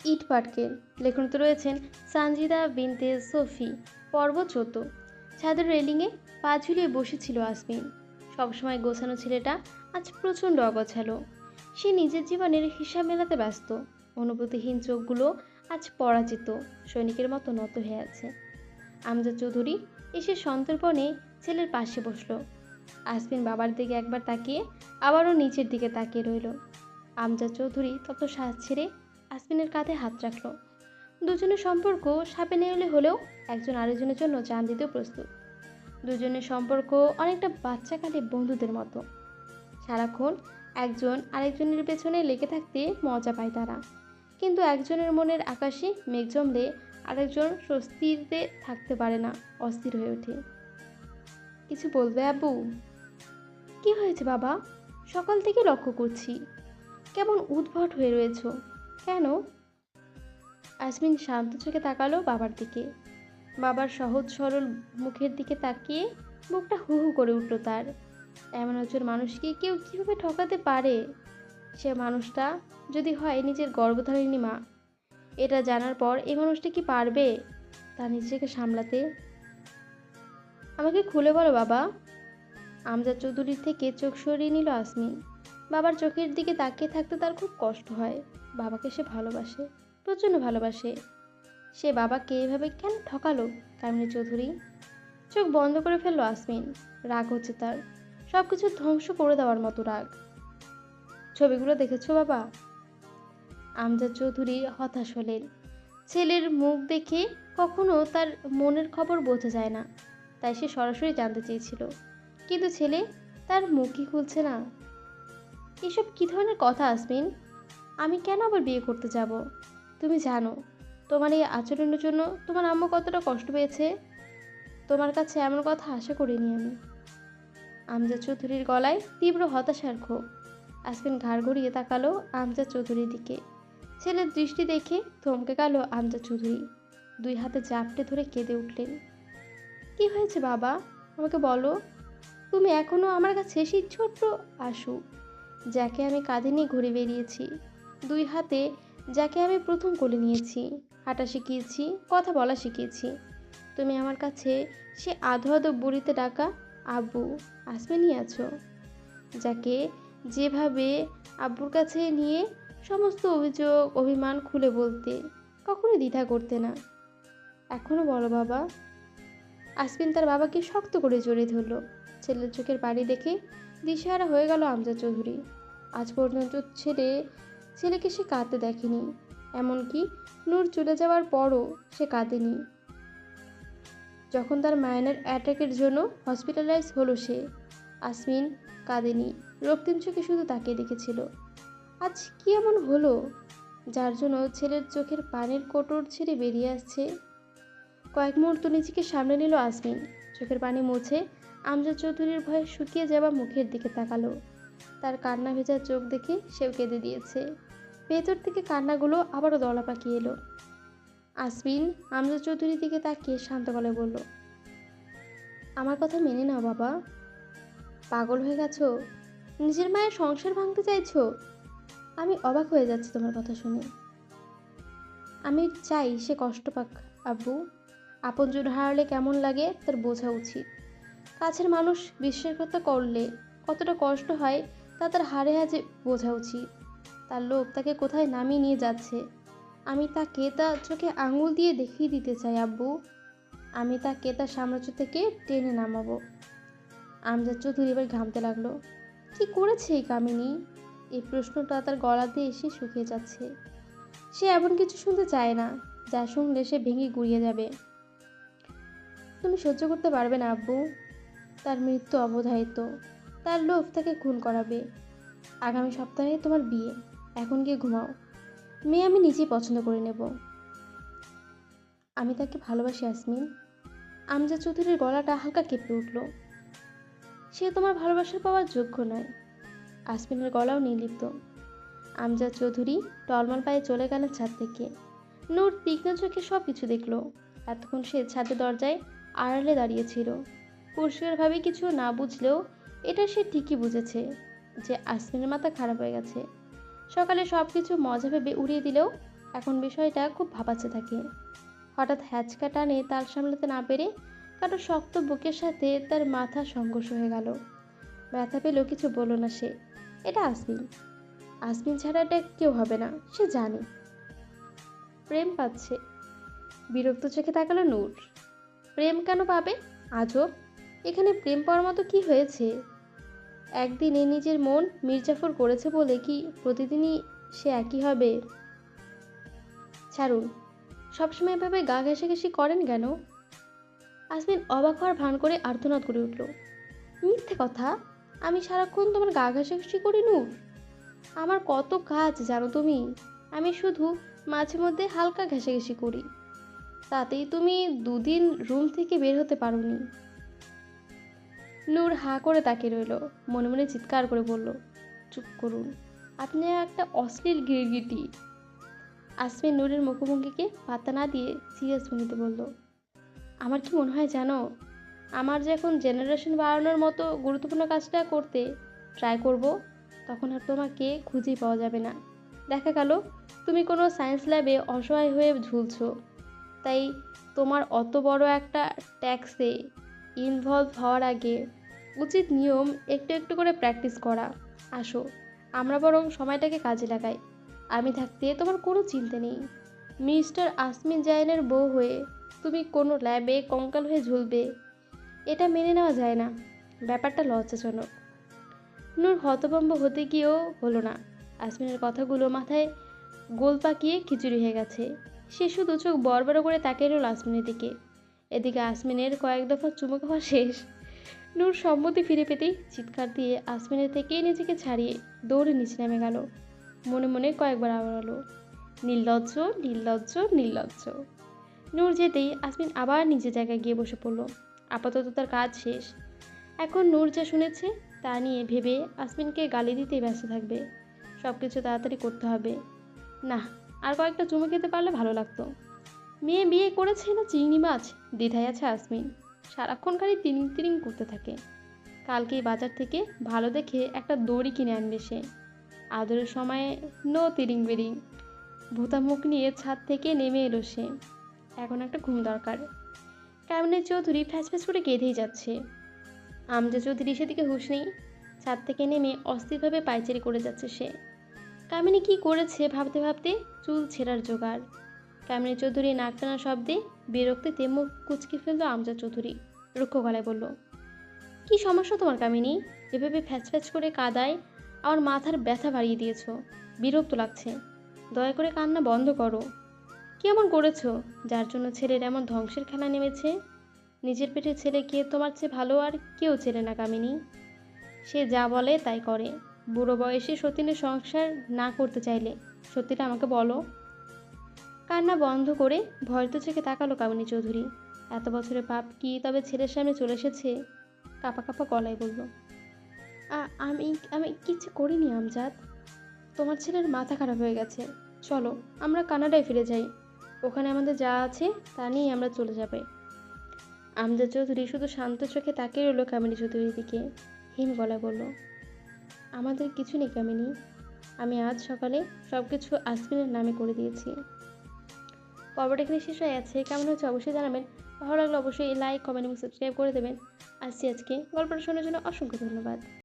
ইট পাটকেল। লেখনতে রয়েছেন সানজিদা বিনতে সফি। পর্ব 14। ছাদের রেলিংয়ে পা ঝুলিয়ে বসেছিল আসমিন। সবসময় গোছানো ছেলেটা আজ প্রচণ্ড অগোছালো। সে নিজের জীবনের হিসাব মেলাতে ব্যস্ত। অনুভূতিহীন চোখগুলো আজ পরাজিত সৈনিকের মতো নত হয়ে আছে। আমজাদ চৌধুরী এসে সন্তর্পণে ছেলের পাশে বসলো। আসমিন বাবার দিকে একবার তাকিয়ে আবারও নিচের দিকে তাকিয়ে রইল। আমজাদ চৌধুরী তত শ্বাস ছেড়ে আসমিনের কাঁধে হাত রাখল। দুজনের সম্পর্ক সাপে নেউলে হলেও একজন আরেকজনের জন্য জান দিতেও প্রস্তুত। দুজনের সম্পর্ক অনেকটা বাচ্চাকালে বন্ধুদের মতো। সারাক্ষণ একজন আরেকজনের পেছনে লেগে থাকতে মজা পায় তারা। কিন্তু একজনের মনের আকাশে মেঘ জমলে আরেকজন স্বস্তিতে থাকতে পারে না, অস্থির হয়ে ওঠে। কিছু বলবে আব্বু? কি হয়েছে বাবা? সকাল থেকে লক্ষ্য করছি কেমন উদ্ভট হয়ে রয়েছ। কেন? আসমিন শান্ত চোখে তাকালো বাবার দিকে। বাবার সহজ সরল মুখের দিকে তাকিয়ে মুখটা হু হু করে উঠল তার। এমন একজন মানুষকে কেউ কীভাবে ঠকাতে পারে? সে মানুষটা যদি হয় নিজের গর্ভধারিণী মা, এটা জানার পর এই মানুষটা কি পারবে তা নিজেকে সামলাতে? আমাকে খুলে বলো বাবা। আমজাদ চৌধুরীর থেকে চোখ সরিয়ে নিল আসমিন। বাবার চোখের দিকে তাকিয়ে থাকতে তার খুব কষ্ট হয়। বাবাকে সে ভালোবাসে, প্রচণ্ড ভালোবাসে। সে বাবাকে এভাবে কেন ঠকালো কামিনী চৌধুরী? চোখ বন্ধ করে ফেললো আসমিন। রাগ হচ্ছে তার, সব কিছু ধ্বংস করে দেওয়ার মতো রাগ। ছবিগুলো দেখেছো বাবা? আমজাদ চৌধুরী হতাশ হলেন। ছেলের মুখ দেখে কখনো তার মনের খবর বোঝা যায় না, তাই সে সরাসরি জানতে চেয়েছিল। কিন্তু ছেলে তার মুখই খুলছে না। এসব কী ধরনের কথা আসমিন? আমি কেন আবার বিয়ে করতে যাব? তুমি জানো তোমার এই আচরণের জন্য তোমার আম্মু কতটা কষ্ট পেয়েছে। তোমার কাছে এমন কথা আশা করিনি আমি। আমজাদ চৌধুরীর গলায় তীব্র হতাশার ক্ষোভ। আসমিন ঘাড় ঘুরিয়ে তাকালো আমজাদ চৌধুরীর দিকে। ছেলের দৃষ্টি দেখে থমকে গেল আমজাদ চৌধুরী। দুই হাতে জাপটে ধরে কেঁদে উঠলেন। কি হয়েছে বাবা? আমাকে বলো। তুমি এখনো আমার কাছে সেই ছোট্ট আশু, যাকে আমি কাঁধে নিয়ে ঘুরে বেরিয়েছি। দুই হাতে যাকে আমি প্রথম কোলে নিয়েছি, হাঁটা শিখিয়েছি, কথা বলা শিখিয়েছি। তুমি আমার কাছে সে আধো আধো বুড়িতে ডাকা আব্বু আসমিনই আছো, যাকে যেভাবে আব্বুর কাছে নিয়ে সমস্ত অভিযোগ অভিমান খুলে বলতে, কখনো দ্বিধা করতে না। এখনো বলো বাবা। আসমিন তার বাবাকে শক্ত করে জড়িয়ে ধরল। ছেলের চোখের পানি দেখে দিশেহারা হয়ে গেল আমজাদ চৌধুরী। আজ পর্যন্ত ছেলেকে সে কাঁদতে দেখেনি, এমনকি নূর চলে যাওয়ার পরও সে কাঁদেনি। যখন তার মায়ের অ্যাটাকের জন্য হসপিটালাইজ হলো সে, আসমিন কাঁদেনি, রক্তিম চোখে শুধু তাকিয়ে দেখেছিল। আজ কি এমন হলো যার জন্য ছেলের চোখের পানির কোটর ছেড়ে বেরিয়ে আসছে? কয়েক মুহূর্ত নিজেকে সামনে নিল আসমিন। চোখের পানি মুছে আমজাদ চৌধুরীর ভয়ে শুকিয়ে যাওয়া মুখের দিকে তাকালো। তার কান্না ভেজা চোখ দেখে সেও কেঁদে দিয়েছে। ভেতর থেকে কান্নাগুলো আবারও দলা পাকিয়ে এলো। আসমিন আমজাদ চৌধুরীর দিকে তাকিয়ে শান্ত গলায় বলল, আমার কথা মেনে নাও বাবা। পাগল হয়ে গেছো? নিজের মায়ের সংসার ভাঙতে চাইছো? আমি অবাক হয়ে যাচ্ছি তোমার কথা শুনে। আমি চাই সে কষ্ট পাক আব্বু। আপনজন হারালে কেমন লাগে তার বোঝা উচিত। কাছের মানুষ বিশ্বাসঘাতকতা করলে কতটা কষ্ট হয় তা তার হাড়ে হাড়ে বোঝা উচিত। তার লোভ তাকে কোথায় নামিয়ে নিয়ে যাচ্ছে, আমি তাকে তার চোখে আঙুল দিয়ে দেখিয়ে দিতে চাই আব্বু। আমি তাকে তার সাম্রাজ্য থেকে টেনে নামাবো। আমজাদ চৌধুরী এবার ঘামতে লাগলো। কি করেছে এই কামিনী? এই প্রশ্নটা তার গলাতে এসে শুকিয়ে যাচ্ছে। সে এমন কিছু শুনতে চায় না যা শুনলে সে ভেঙে গুড়িয়ে যাবে। তুমি সহ্য করতে পারবে না আব্বু। তার মৃত্যু অবধারিত, তার লোভ তাকে খুন করাবে। আগামী সপ্তাহে তোমার বিয়ে, এখন গিয়ে ঘুমাও। মেয়ে আমি নিজেই পছন্দ করে নেব। আমি তাকে ভালোবাসি আসমিন। আমজাদ চৌধুরীর গলাটা হালকা কেঁপে উঠল। সে তোমার ভালোবাসা পাওয়ার যোগ্য নয়। আসমিনের গলাও নির্লিপ্ত। আমজাদ চৌধুরী টলমল পায়ে চলে গেলেন ছাদ থেকে। নূর তীক্ষ্ণ চোখে সব কিছু দেখল। এতক্ষণ সে ছাদের দরজায় আড়ালে দাঁড়িয়েছিল। পরিষ্কারভাবে কিছু না বুঝলেও এটা সে ঠিকই বুঝেছে যে আসমিনের মাথা খারাপ হয়ে গেছে। সকালে সব কিছু মজা ভেবে উড়িয়ে দিলেও এখন বিষয়টা খুব ভাবাচ্ছে থাকে। হঠাৎ হ্যাচকা টানে তাল সামলাতে না পেরে কারো শক্ত বুকের সাথে তার মাথা সংঘর্ষ হয়ে গেল। ব্যথা পেলেও কিছু বলল না সে। এটা আসমিন। আসমিন ছাড়া এটা কেউ হবে না, সে জানে। প্রেম পাচ্ছে। বিরক্ত চোখে তাকালো নূর। প্রেম কেন পাবে? আজব। এখানে প্রেম পাওয়ার মতো কি হয়েছে? একদিনে নিজের মন মির্জাফর করেছে বলে কি প্রতিদিনই সে একই হবে? ছাড়ুন, সবসময় এভাবে গা ঘেঁষাঘেঁষি করেন কেন? আসমিন অবাক হওয়ার ভান করে আর্তনাদ করে উঠল। মিথ্যে কথা! আমি সারাক্ষণ তোমার গা ঘেঁষাঘেঁষি করি নূর? আমার কত কাজ জানো তুমি? আমি শুধু মাঝে মধ্যে হালকা ঘেঁষাঘেঁষি করি, তাতেই তুমি দুদিন রুম থেকে বের হতে পারোনি। নূর হাঁ করে তাকিয়ে রইল, মনে মনে চিৎকার করে বলল, চুপ করুন, আপনি একটা অশ্লীল গিরগিটি। আসমিন নূরের মুখভঙ্গিকে পাত্তা না দিয়ে সিরিয়াস ভঙ্গিতে বলল, আমার কি মনে হয় জানো, আমার যে এখন জেনারেশন বাড়ানোর মতো গুরুত্বপূর্ণ কাজটা করতে ট্রাই করব, তখন আর তোমাকে খুঁজেই পাওয়া যাবে না। দেখা গেল তুমি কোনো সায়েন্স ল্যাবে অসহায় হয়ে ঝুলছো। তাই তোমার অত বড় একটা ট্যাক্সে ইনভলভ হওয়ার আগে উচিত নিয়ম একটু একটু করে প্র্যাকটিস করা। আসো, আমরা বরং সময়টাকে কাজে লাগাই। আমি থাকতে তোমার কোনো চিন্তা নেই। মিস্টার আসমিন জাইনের বউ হয়ে তুমি কোনো ল্যাবে কঙ্কাল হয়ে ঝুলবে, এটা মেনে নেওয়া যায় না। ব্যাপারটা লজ্জাজনক। নূর হতভম্ব হতে গিয়েও হলো না। আসমিনের কথাগুলো মাথায় গোল পাকিয়ে খিচুড়ি হয়ে গেছে। সে শুধু চোখ বড় করে তাকিয়ে রইল আসমিনের দিকে। এদিকে আসমিনের কয়েক দফা চুমু খাওয়া শেষ। নূর সম্মতি ফিরে পেতেই চিৎকার দিয়ে আসমিনের থেকে নিজেকে ছাড়িয়ে দৌড়ে নিচে নেমে গেল। মনে মনে কয়েকবার আওড়ালো, নির্লজ্জ, নির্লজ্জ, নির্লজ্জ। নূর যেতেই আসমিন আবার নিজের জায়গায় গিয়ে বসে পড়ল। আপাতত তার কাজ শেষ। এখন নূর যা শুনেছে তা নিয়ে ভেবে আসমিনকে গালি দিতেই ব্যস্ত থাকবে। সব কিছু তাড়াতাড়ি করতে হবে। না, আর কয়েকটা চুমু খেতে পারলে ভালো লাগতো। মেয়ে বিয়ে করেছে না চিংড়ি মাছ, দ্বিধায় আছে আসমিন। সারাক্ষণ খালি তিরিং তিরিং করতে থাকে। কালকেই বাজার থেকে ভালো দেখে একটা দড়ি কিনে আনবে সে। আদরের সময় নো তিরিং বিরিং। ভোতা মুখ নিয়ে ছাদ থেকে নেমে এলো সে। এখন একটা ঘুম দরকার। কামিনী চৌধুরী ফ্যাচ ফ্যাচ করে কেঁদেই যাচ্ছে। আমজা চৌধুরী সেদিকে হুঁশ নেই। ছাদ থেকে নেমে অস্থিরভাবে পায়চারি করে যাচ্ছে সে। কামিনী কি করেছে ভাবতে ভাবতে চুল ছেঁড়ার জোগাড়। কামিনী চৌধুরী নাক টানা শব্দে বিরক্তিতে মুখ কুচকে ফেলল আমজা চৌধুরী। রুক্ষ গলায় বলল, কি সমস্যা তোমার কামিনী? এভাবে ফ্যাচ ফ্যাচ করে কাদায় আমার মাথার ব্যথা বাড়িয়ে দিয়েছ। বিরক্ত লাগছে। দয়া করে কান্না বন্ধ করো। কি এমন করেছো যার জন্য ছেলের এমন ধ্বংসের খেলা নেমেছে? নিজের পেটে ছেলেকে তোমার চেয়ে ভালো আর কেউ চেনে না কামিনী। সে যা বলে তাই করে। বুড়ো বয়সে সতীনের সংসার না করতে চাইলে সত্যিটা আমাকে বলো। কান্না বন্ধ করে ভয়তো চোখে তাকালো কামিনী চৌধুরী। এত বছরের পাপ কি তবে ছেলের সামনে চলে এসেছে? কাপা কাপা গলায় বলল, আমি আমি কিচ্ছু করিনি আমজাদ। তোমার ছেলের মাথা খারাপ হয়ে গেছে। চলো আমরা কানাডায় ফিরে যাই। ওখানে আমাদের যা আছে তা নিয়ে আমরা চলে যাবে। আমজাদ চৌধুরী শুধু শান্ত চোখে তাকিয়ে রইল কামিনী চৌধুরীর দিকে। হিম গলায় বলল, আমাদের কিছু নেই কামিনী। আমি আজ সকালে সব কিছু আসমিনের নামে করে দিয়েছি। পর্বটা এখানে শেষ হয়ে আছে। কেমন হচ্ছে অবশ্যই জানাবেন। ভালো লাগলে অবশ্যই লাইক, কমেন্ট এবং সাবস্ক্রাইব করে দেবেন। আসছি আজকে গল্পটা শোনার জন্য অসংখ্য ধন্যবাদ।